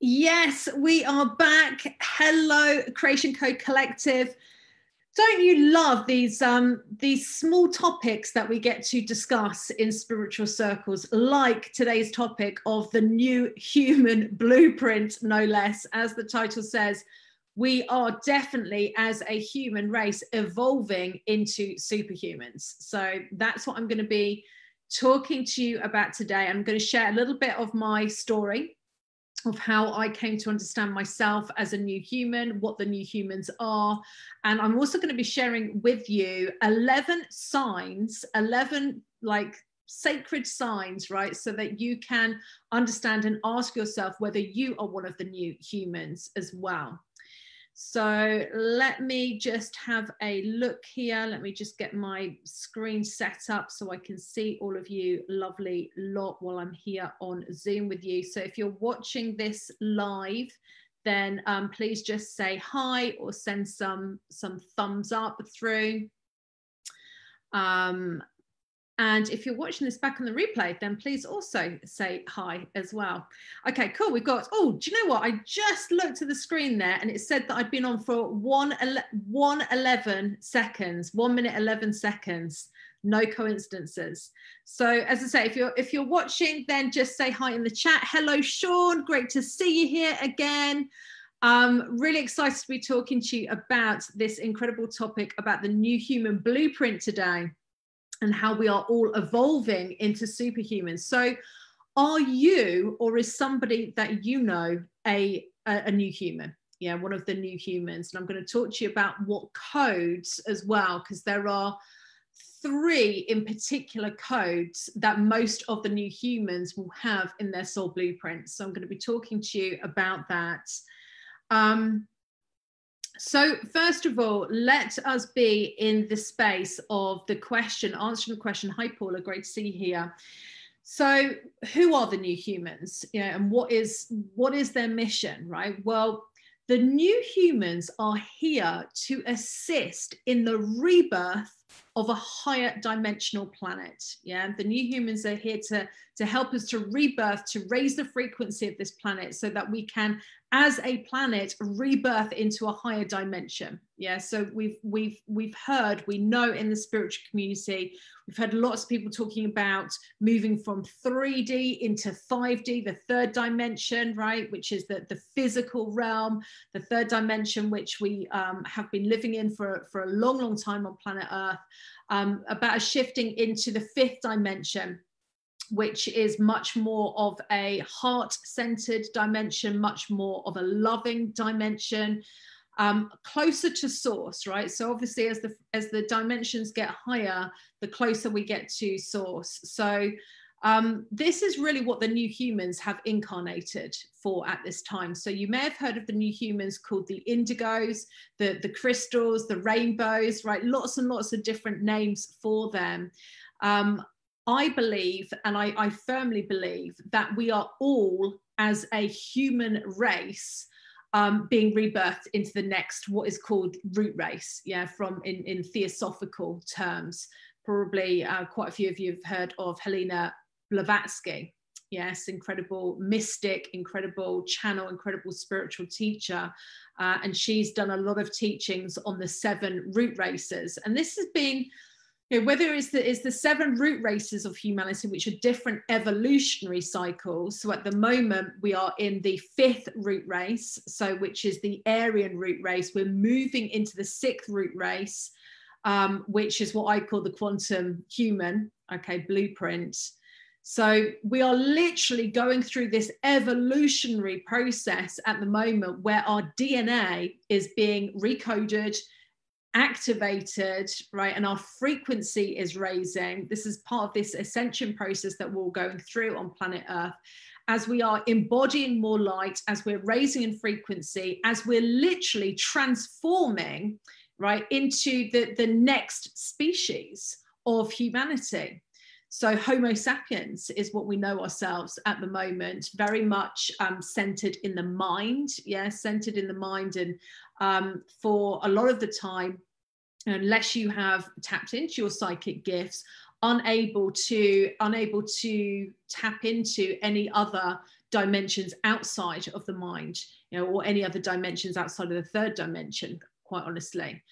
Yes, we are back. Hello, Creation Code Collective. Don't you love these small topics that we get to discuss in spiritual circles, like today's topic of the new human blueprint, no less. As the title says, we are definitely, as a human race, evolving into superhumans. So that's what I'm going to be talking to you about today. I'm going to share a little bit of my story of how I came to understand myself as a new human, what the new humans are. And I'm also going to be sharing with you 11 signs, 11 like sacred signs, right? So that you can understand and ask yourself whether you are one of the new humans as well. So let me just have a look here. Let me just get my screen set up so I can see all of you lovely lot while I'm here on Zoom with you. So if you're watching this live, then please just say hi or send some thumbs up through. And if you're watching this back on the replay, then please also say hi as well. Okay, cool. We've got, oh, do you know what? I just looked at the screen there and it said that I'd been on for 1:11 seconds, 1 minute, 11 seconds. No coincidences. So as I say, if you're watching, then just say hi in the chat. Hello, Sean. Great to see you here again. Really excited to be talking to you about this incredible topic about the new human blueprint today, and how we are all evolving into superhumans. So are you, or is somebody that you know a new human? Yeah, one of the new humans. And I'm going to talk to you about what codes as well, because there are 3 in particular codes that most of the new humans will have in their soul blueprint. So I'm going to be talking to you about that. So first of all, let us be in the space of the question, answering the question. Hi, Paula, great to see you here. So who are the new humans? Yeah, and what is their mission, right? Well, the new humans are here to assist in the rebirth of a higher dimensional planet. Yeah, the new humans are here to help us to rebirth, to raise the frequency of this planet so that we can, as a planet, rebirth into a higher dimension. Yeah, so we've heard, we know in the spiritual community, we've heard lots of people talking about moving from 3D into 5D, the third dimension, right, which is the physical realm, the third dimension, which we have been living in for a long time on planet Earth, about a shifting into the 5th dimension, which is much more of a heart-centered dimension, much more of a loving dimension, closer to source, right? So obviously as the dimensions get higher, the closer we get to source. So this is really what the new humans have incarnated for at this time. So you may have heard of the new humans called the indigos, the crystals, the rainbows, right? Lots and lots of different names for them. I believe, and I firmly believe, that we are all, as a human race, being rebirthed into the next, what is called root race, yeah, from in theosophical terms. Probably quite a few of you have heard of Helena Blavatsky. Yes, incredible mystic, incredible channel, incredible spiritual teacher. And she's done a lot of teachings on the 7 root races. And this has been, you know, whether it's the 7 root races of humanity, which are different evolutionary cycles. So at the moment, we are in the 5th root race, so which is the Aryan root race. We're moving into the 6th root race, which is what I call the quantum human, okay, blueprint. So we are literally going through this evolutionary process at the moment where our DNA is being recoded, activated, right, and our frequency is raising. This is part of this ascension process that we're all going through on planet Earth, as we are embodying more light, as we're raising in frequency, as we're literally transforming, right, into the next species of humanity. So Homo sapiens is what we know ourselves at the moment, very much centered in the mind, yeah, centered in the mind. And for a lot of the time, unless you have tapped into your psychic gifts, unable to tap into any other dimensions outside of the mind, or any other dimensions outside of the third dimension, quite honestly.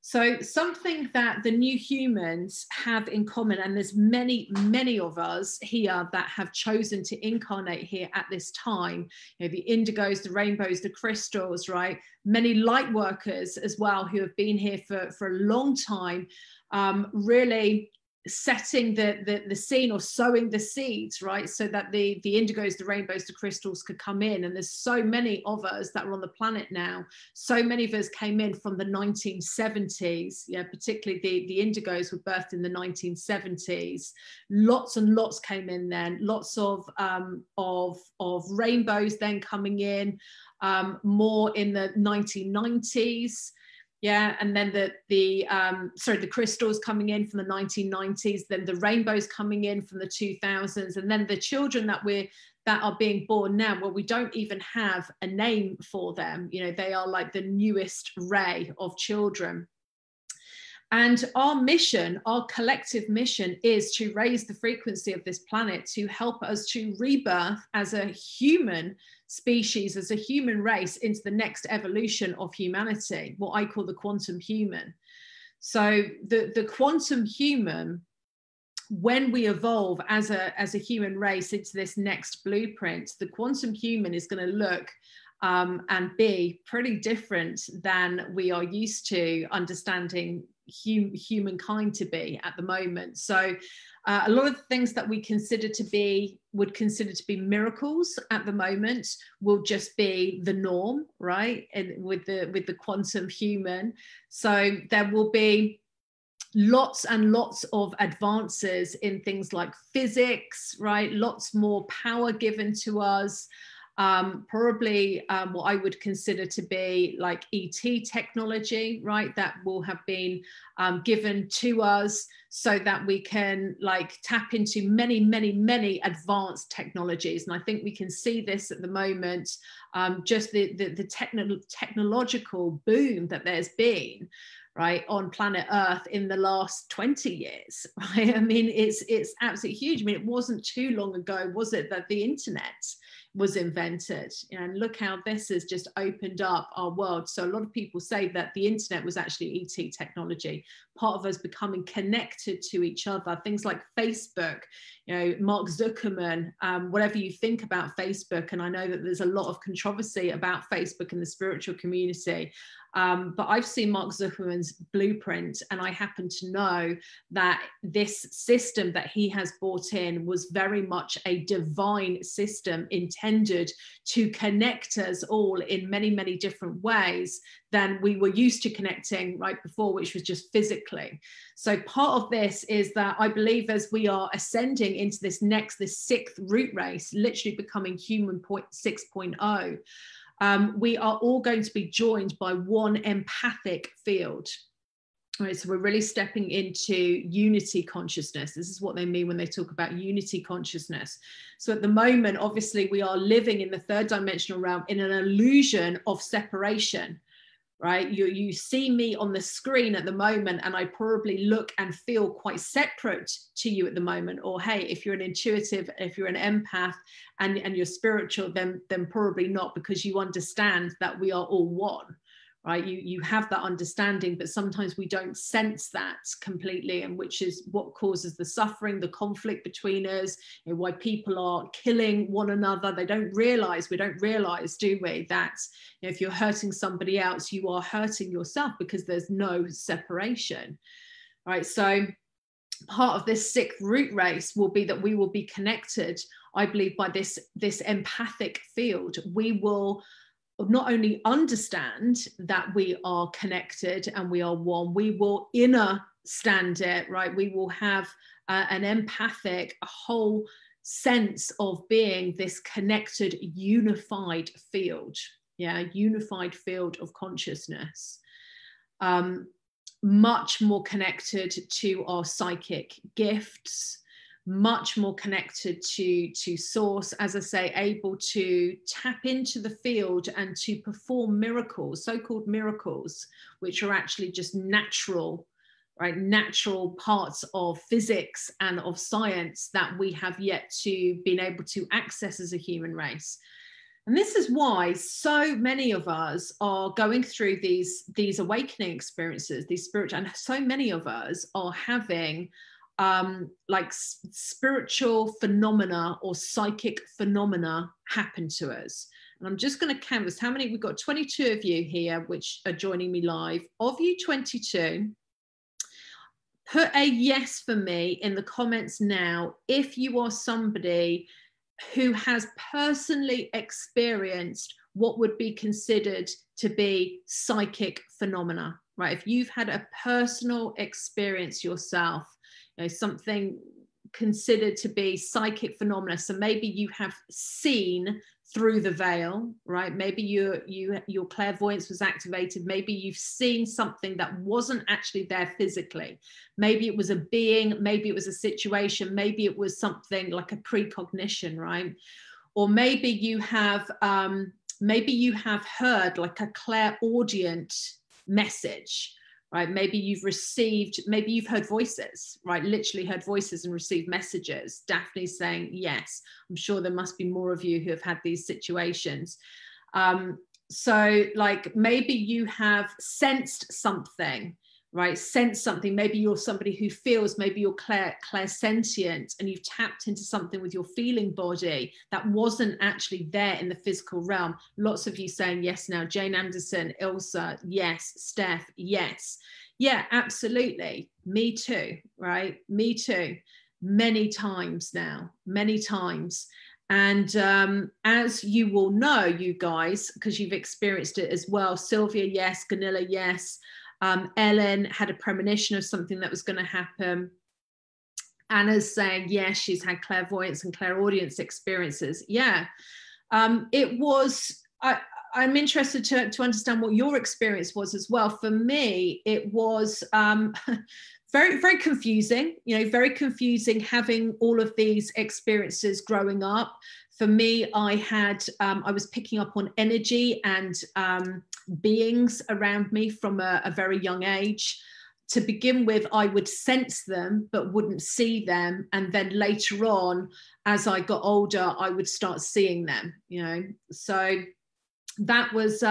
So something that the new humans have in common, and there's many, many of us here that have chosen to incarnate here at this time, the indigos, the rainbows, the crystals, right? Many light workers as well who have been here for a long time, really setting the scene or sowing the seeds, right? So that the indigos, the rainbows, the crystals could come in. And there's so many of us that are on the planet now. So many of us came in from the 1970s, particularly the indigos were birthed in the 1970s. Lots and lots came in then, lots of rainbows then coming in, more in the 1990s. Yeah, and then the crystals coming in from the 1990s, then the rainbows coming in from the 2000s, and then the children that are being born now. Well, we don't even have a name for them. They are like the newest ray of children. And our mission, our collective mission, is to raise the frequency of this planet, to help us to rebirth as a human species, as a human race, into the next evolution of humanity, what I call the quantum human. So the quantum human, when we evolve as a human race into this next blueprint, the quantum human is going to look and be pretty different than we are used to understanding humankind to be at the moment. So a lot of the things that we would consider to be miracles at the moment will just be the norm, right? And with the quantum human. So there will be lots and lots of advances in things like physics, right? Lots more power given to us. Probably what I would consider to be like ET technology, right? That will have been given to us so that we can like tap into many, many, many advanced technologies. And I think we can see this at the moment, just the technological boom that there's been, right, on planet Earth in the last 20 years, right? I mean, it's absolutely huge. I mean, it wasn't too long ago, was it, that the internet was invented? And look how this has just opened up our world. So a lot of people say that the internet was actually ET technology, part of us becoming connected to each other. Things like Facebook, Mark Zuckerman, whatever you think about Facebook, and I know that there's a lot of controversy about Facebook in the spiritual community, but I've seen Mark Zuckerman's blueprint, and I happen to know that this system that he has brought in was very much a divine system intended to connect us all in many, many different ways than we were used to connecting right before, which was just physically. So part of this is that I believe as we are ascending into this sixth root race, literally becoming human 6.0, we are all going to be joined by one empathic field. All right, so we're really stepping into unity consciousness. This is what they mean when they talk about unity consciousness. So at the moment, obviously, we are living in the third dimensional realm in an illusion of separation, right? You see me on the screen at the moment, and I probably look and feel quite separate to you at the moment. Or hey, if you're an intuitive, if you're an empath and you're spiritual, then probably not, because you understand that we are all one. Right, you have that understanding, but sometimes we don't sense that completely, and which is what causes the suffering, the conflict between us, why people are killing one another. We don't realize, do we, that if you're hurting somebody else, you are hurting yourself, because there's no separation. Right, so part of this sixth root race will be that we will be connected, I believe, by this empathic field. We will not only understand that we are connected and we are one, we will understand it, right? We will have an empathic, a whole sense of being this connected, unified field, unified field of consciousness. Much more connected to our psychic gifts, much more connected to source, as I say, able to tap into the field and to perform miracles, so-called miracles, which are actually just natural right? Natural parts of physics and of science that we have yet to been able to access as a human race. And this is why so many of us are going through these awakening experiences, these spiritual, and so many of us are having like spiritual phenomena or psychic phenomena happen to us. And I'm just going to canvass how many. We've got 22 of you here which are joining me live. Of you 22, put a yes for me in the comments now if you are somebody who has personally experienced what would be considered to be psychic phenomena, right? If you've had a personal experience yourself, you know, something considered to be psychic phenomena. So maybe you have seen through the veil, right? Maybe your clairvoyance was activated. Maybe you've seen something that wasn't actually there physically. Maybe it was a being, maybe it was a situation, maybe it was something like a precognition, right? Or maybe you have heard like a clairaudient message, right? Maybe you've heard voices, right? Literally heard voices and received messages. Daphne's saying, yes, I'm sure there must be more of you who have had these situations. So like maybe you have sensed something, right? Sense something. Maybe you're somebody who feels, maybe you're clairsentient and you've tapped into something with your feeling body that wasn't actually there in the physical realm. Lots of you saying yes now. Jane Anderson, Ilsa, yes. Steph, yes. Yeah, absolutely. Me too, right? Me too. Many times now, many times. And as you will know, you guys, because you've experienced it as well, Sylvia, yes. Ganilla, yes. Ellen had a premonition of something that was going to happen. Anna's saying, yes, she's had clairvoyance and clairaudience experiences. Yeah, it was, I'm interested to understand what your experience was as well. For me, it was very, very confusing, you know, very confusing having all of these experiences growing up. For me, I was picking up on energy and beings around me from a very young age. To begin with, I would sense them but wouldn't see them, and then later on, as I got older, I would start seeing them, you know. So that was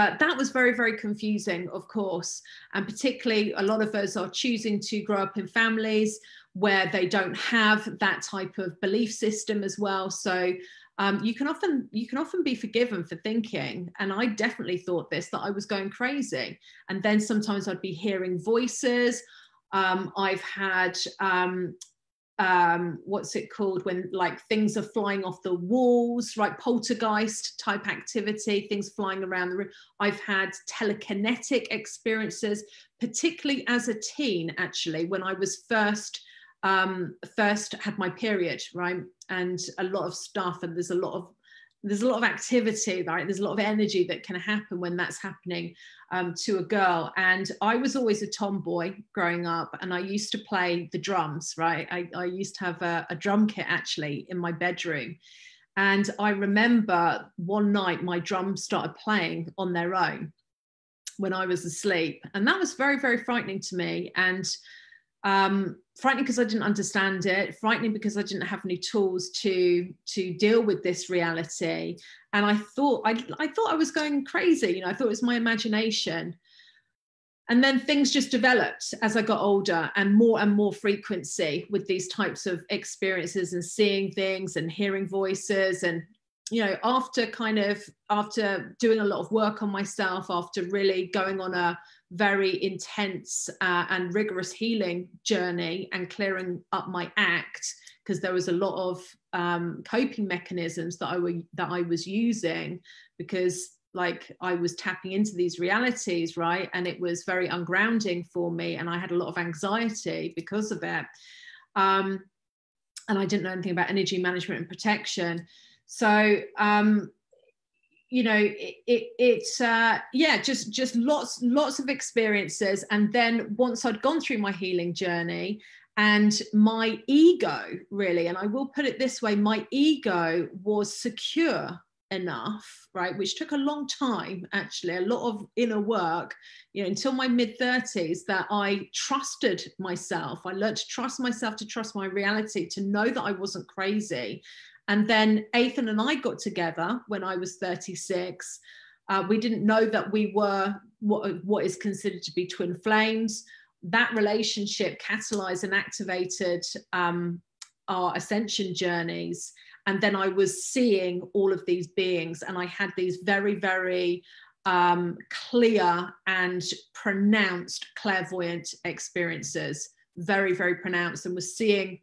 very, very confusing, of course, and particularly a lot of us are choosing to grow up in families where they don't have that type of belief system as well. So you can often be forgiven for thinking, and I definitely thought this, that I was going crazy. And then sometimes I'd be hearing voices. I've had what's it called when like things are flying off the walls, right? Poltergeist type activity, things flying around the room. I've had telekinetic experiences, particularly as a teen, actually, when I was first had my period, right? And a lot of stuff, and there's a lot of activity, right? There's a lot of energy that can happen when that's happening to a girl. And I was always a tomboy growing up, and I used to play the drums, right? I used to have a drum kit actually in my bedroom. And I remember one night my drums started playing on their own when I was asleep. And that was very, very frightening to me. And frightening because I didn't understand it, frightening because I didn't have any tools to deal with this reality. And I thought I was going crazy, you know, I thought it was my imagination. And then things just developed as I got older, and more frequency with these types of experiences and seeing things and hearing voices. And you know, after doing a lot of work on myself, after really going on a very intense and rigorous healing journey and clearing up my act, because there was a lot of coping mechanisms that I was using, because like I was tapping into these realities, right? And it was very ungrounding for me, and I had a lot of anxiety because of it. And I didn't know anything about energy management and protection. So, you know, just lots of experiences. And then once I'd gone through my healing journey, and my ego really, and I will put it this way, my ego was secure enough, right, which took a long time, actually, a lot of inner work, you know, until my mid-30s, that I trusted myself. I learned to trust myself, to trust my reality, to know that I wasn't crazy. And then Ethan and I got together when I was 36. We didn't know that we were what is considered to be twin flames. That relationship catalyzed and activated our ascension journeys. And then I was seeing all of these beings, and I had these very, very clear and pronounced clairvoyant experiences, very, very pronounced, and was seeing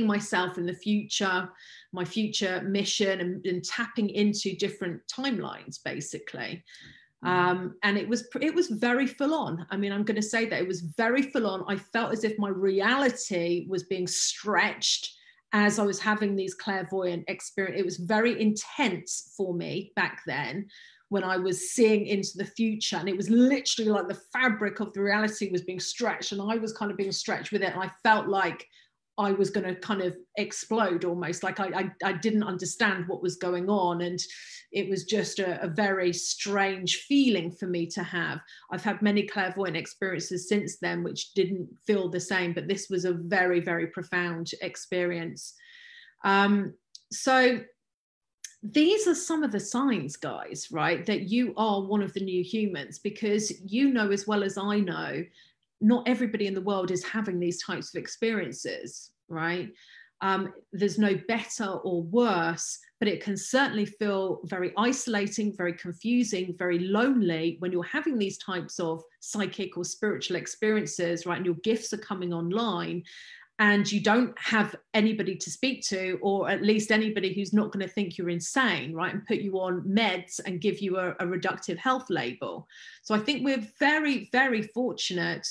myself in the future, my future mission, and tapping into different timelines, basically. And it was very full on. I mean, I'm going to say that it was very full on. I felt as if my reality was being stretched as I was having these clairvoyant experiences. It was very intense for me back then, when I was seeing into the future, and it was literally like the fabric of the reality was being stretched, and I was kind of being stretched with it. And I felt like I was going to kind of explode, almost like I didn't understand what was going on. And it was just a very strange feeling for me to have. I've had many clairvoyant experiences since then, which didn't feel the same, but this was a very, very profound experience. So these are some of the signs, guys, right, that you are one of the new humans, because you know as well as I know, not everybody in the world is having these types of experiences, right? There's no better or worse, but it can certainly feel very isolating, very confusing, very lonely when you're having these types of psychic or spiritual experiences, right? And your gifts are coming online, and you don't have anybody to speak to, or at least anybody who's not going to think you're insane, right, and put you on meds and give you a reductive health label. So I think we're very, very fortunate.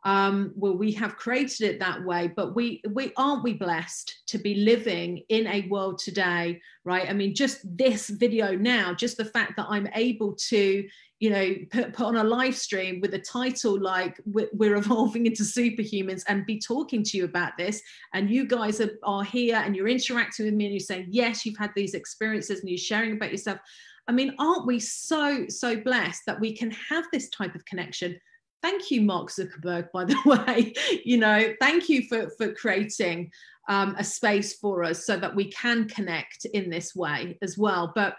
Well, we have created it that way, but we aren't we blessed to be living in a world today, right? I mean, just this video now, just the fact that I'm able to, you know, put on a live stream with a title like "We're evolving into superhumans" and be talking to you about this, and you guys are here and you're interacting with me and you're saying, yes, you've had these experiences, and you're sharing about yourself. I mean, aren't we so blessed that we can have this type of connection? Thank you, Mark Zuckerberg, by the way. You know, thank you for creating a space for us so that we can connect in this way as well. But,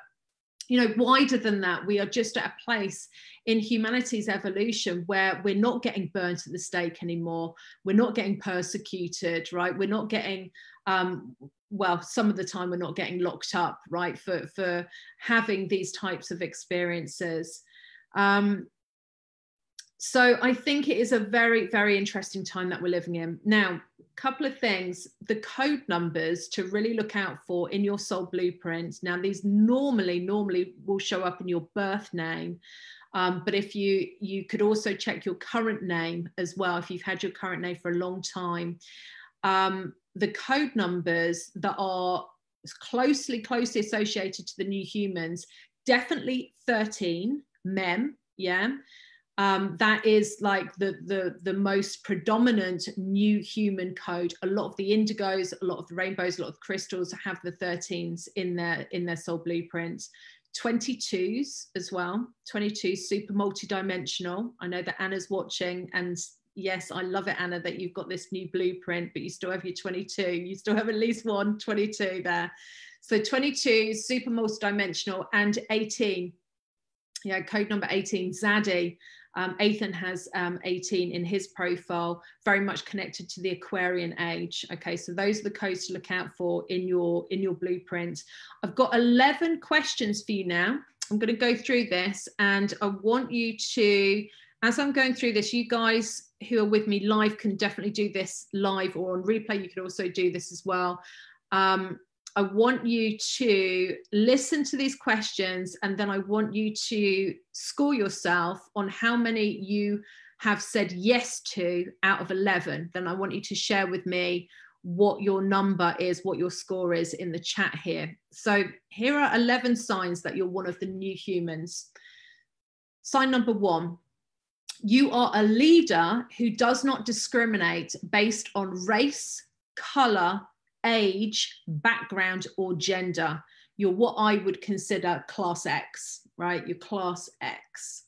you know, wider than that, we are just at a place in humanity's evolution where we're not getting burnt at the stake anymore. We're not getting persecuted, right? We're not getting, well, some of the time we're not getting locked up, right, for having these types of experiences. So I think it is a very, very interesting time that we're living in. Now, a couple of things, the code numbers to really look out for in your soul blueprint. Now, these normally will show up in your birth name. But if you could also check your current name as well, if you've had your current name for a long time. The code numbers that are closely associated to the new humans, definitely 13, MEM, yeah. That is like the most predominant new human code. A lot of the indigos, a lot of the rainbows, a lot of the crystals have the 13s in their soul blueprints. 22s as well. 22 super multidimensional. I know that Anna's watching, and yes, I love it, Anna, that you've got this new blueprint, but you still have your 22. You still have at least one 22 there. So 22, super multidimensional, and 18. Yeah, code number 18, Zaddy. Ethan has 18 in his profile, very much connected to the Aquarian age. Okay, so those are the codes to look out for in your blueprint. I've got 11 questions for you now. I'm going to go through this, and I want you to, as I'm going through this, you guys who are with me live can definitely do this live, or on replay you could also do this as well. I want you to listen to these questions, and then I want you to score yourself on how many you have said yes to out of 11. Then I want you to share with me what your number is, what your score is in the chat here. So here are 11 signs that you're one of the new humans. Sign number 1, you are a leader who does not discriminate based on race, color, age, background, or gender. You're what I would consider class X, right? You're class X.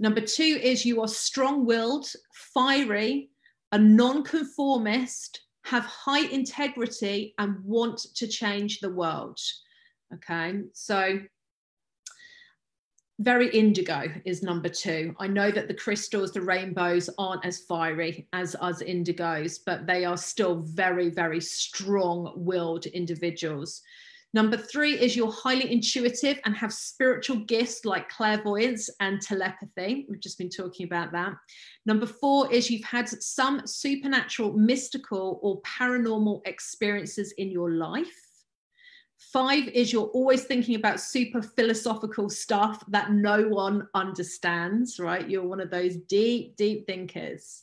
Number 2 is you are strong-willed, fiery, a non-conformist, have high integrity, and want to change the world. Okay, so very indigo is number 2. I know that the crystals, the rainbows, aren't as fiery as us indigos, but they are still very, very strong-willed individuals. Number 3 is you're highly intuitive and have spiritual gifts like clairvoyance and telepathy. We've just been talking about that. Number 4 is you've had some supernatural, mystical, or paranormal experiences in your life. 5 is you're always thinking about super philosophical stuff that no one understands, right? You're one of those deep, deep thinkers.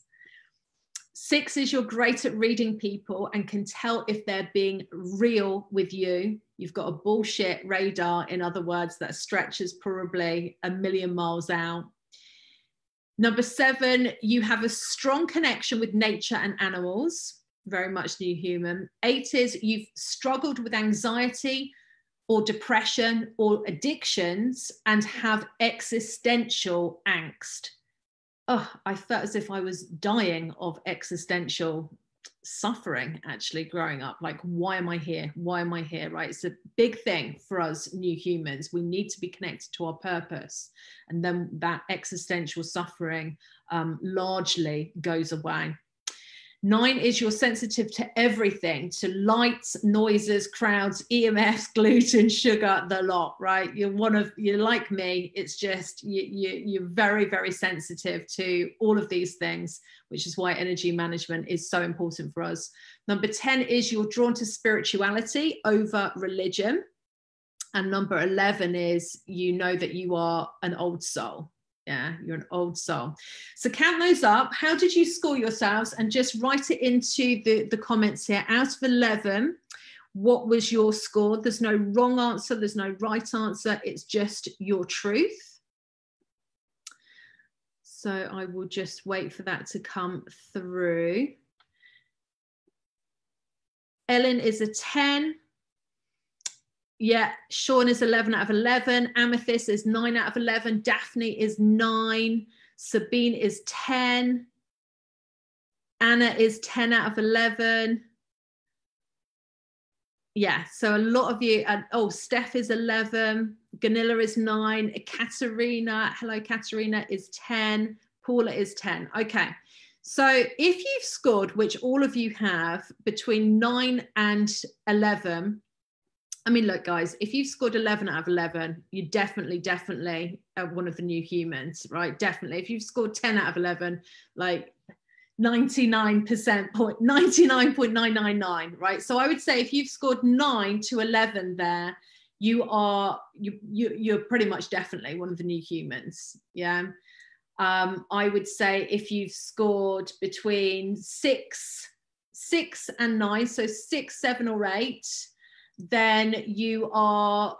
6 is you're great at reading people and can tell if they're being real with you. You've got a bullshit radar, in other words, that stretches probably 1,000,000 miles out. Number 7, you have a strong connection with nature and animals. Very much new human. 8 is you've struggled with anxiety or depression or addictions and have existential angst. Oh, I felt as if I was dying of existential suffering actually growing up. Like, why am I here? Why am I here? Right? It's a big thing for us new humans. We need to be connected to our purpose. And then that existential suffering largely goes away. 9 is you're sensitive to everything, to lights, noises, crowds, EMFs, gluten, sugar, the lot, right? You're like me. It's just, you're very, very sensitive to all of these things, which is why energy management is so important for us. Number 10 is you're drawn to spirituality over religion. And number 11 is you know that you are an old soul. Yeah, you're an old soul. So count those up. How did you score yourselves? And just write it into the comments here. Out of 11, what was your score? There's no wrong answer. There's no right answer. It's just your truth. So I will just wait for that to come through. Ellen is a 10. Yeah, Sean is 11 out of 11. Amethyst is 9 out of 11. Daphne is 9. Sabine is 10. Anna is 10 out of 11. Yeah, so a lot of you, oh, Steph is 11. Ganilla is 9. Katerina, hello, Katerina is 10. Paula is 10. Okay, so if you've scored, which all of you have, between 9 and 11, I mean, look, guys, if you've scored 11 out of 11, you're definitely one of the new humans, right? Definitely. If you've scored 10 out of 11, like 99.999, right? So I would say if you've scored 9 to 11 there, you're pretty much definitely one of the new humans. Yeah. I would say if you've scored between 6 and 9, so 6, 7, or 8, then you're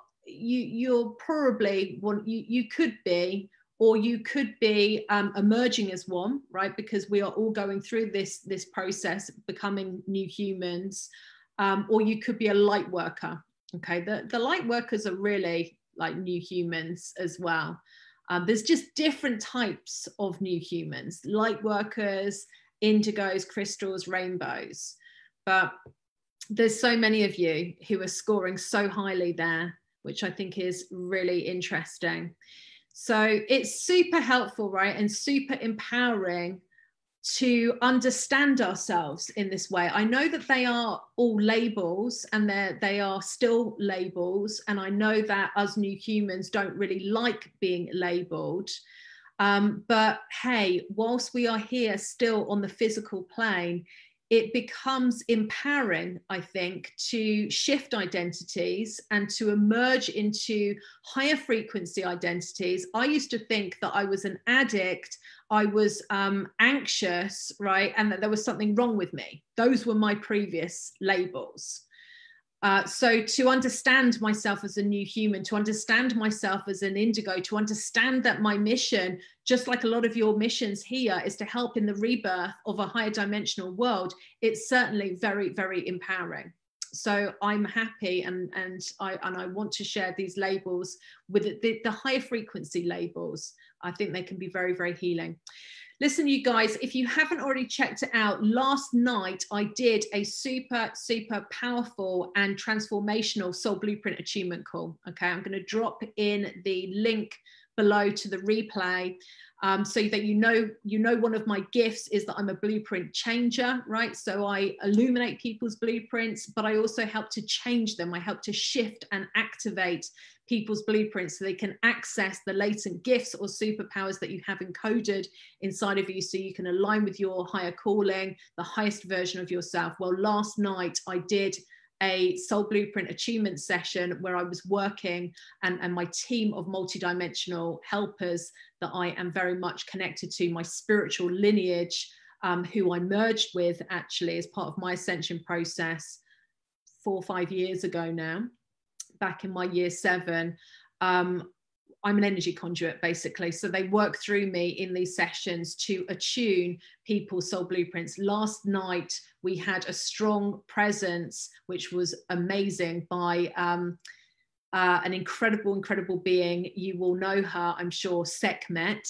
probably one, you could be, or you could be emerging as one, right? Because we are all going through this process, becoming new humans, or you could be a light worker. Okay, the light workers are really like new humans as well. There's just different types of new humans: light workers, indigos, crystals, rainbows. But there's so many of you who are scoring so highly there, which I think is really interesting. So it's super helpful, right? And super empowering to understand ourselves in this way. I know that they are all labels, and they are still labels. And I know that us new humans don't really like being labeled. But hey, whilst we are here still on the physical plane, it becomes empowering, I think, to shift identities and to emerge into higher frequency identities. I used to think that I was an addict, I was anxious, right? And that there was something wrong with me. Those were my previous labels. So to understand myself as a new human, to understand myself as an indigo, to understand that my mission, just like a lot of your missions here, is to help in the rebirth of a higher dimensional world, it's certainly very, very empowering. So I'm happy, and I want to share these labels with the higher frequency labels. I think they can be very, very healing. Listen, you guys, if you haven't already checked it out, last night I did a super, super powerful and transformational soul blueprint attunement call. Okay, I'm going to drop in the link below to the replay. So that you know one of my gifts is that I'm a blueprint changer, right? So I illuminate people's blueprints, but I also help to change them. I help to shift and activate people's blueprints so they can access the latent gifts or superpowers that you have encoded inside of you, so you can align with your higher calling, the highest version of yourself. Well, last night I did a soul blueprint attunement session where I was working and my team of multidimensional helpers that I am very much connected to, my spiritual lineage, who I merged with actually as part of my ascension process 4 or 5 years ago now, back in my year 7. I'm an energy conduit, basically. So they work through me in these sessions to attune people's soul blueprints. Last night, we had a strong presence, which was amazing, by an incredible being. You will know her, I'm sure, Sekhmet,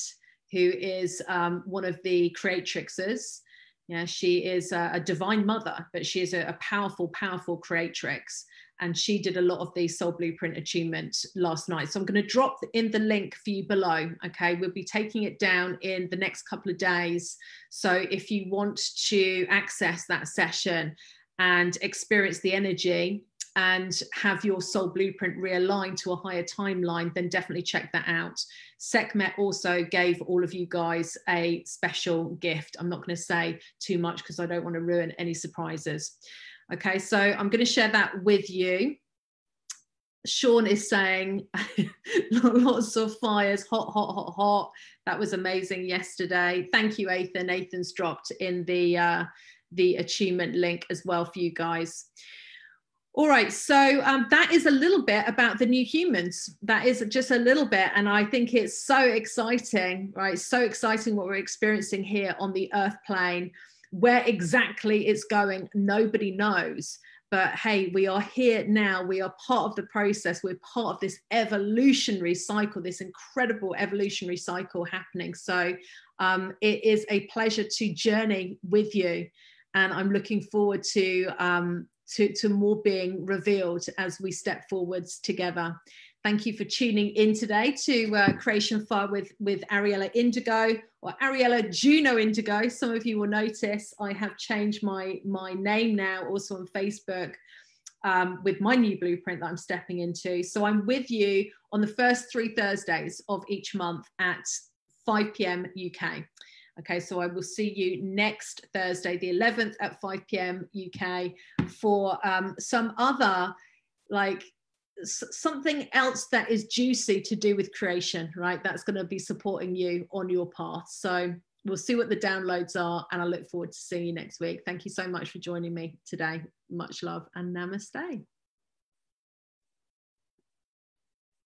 who is one of the creatrixes. Yeah, she is a divine mother, but she is a powerful creatrix. And she did a lot of the soul blueprint attunement last night. So I'm going to drop in the link for you below. Okay, we'll be taking it down in the next couple of days. So if you want to access that session and experience the energy and have your soul blueprint realigned to a higher timeline, then definitely check that out. Sekhmet also gave all of you guys a special gift. I'm not going to say too much because I don't want to ruin any surprises. Okay, so I'm going to share that with you. Sean is saying lots of fires, hot. That was amazing yesterday. Thank you, Ethan. Ethan's dropped in the attunement link as well for you guys. All right, so that is a little bit about the new humans. That is just a little bit, and I think it's so exciting, right? So exciting what we're experiencing here on the Earth plane. Where exactly it's going, nobody knows. But hey, we are here now. We are part of the process. We're part of this evolutionary cycle, this incredible evolutionary cycle happening. So it is a pleasure to journey with you. And I'm looking forward to more being revealed as we step forwards together. Thank you for tuning in today to Creation Fire with Ariella Indigo, or Ariella Juno Indigo. Some of you will notice I have changed my name now, also on Facebook, with my new blueprint that I'm stepping into. So I'm with you on the first 3 Thursdays of each month at 5 p.m. UK. Okay, so I will see you next Thursday, the 11th at 5 p.m. UK for some other, like, something else that is juicy to do with creation, right? That's going to be supporting you on your path. So we'll see what the downloads are, and I look forward to seeing you next week. Thank you so much for joining me today. Much love and namaste.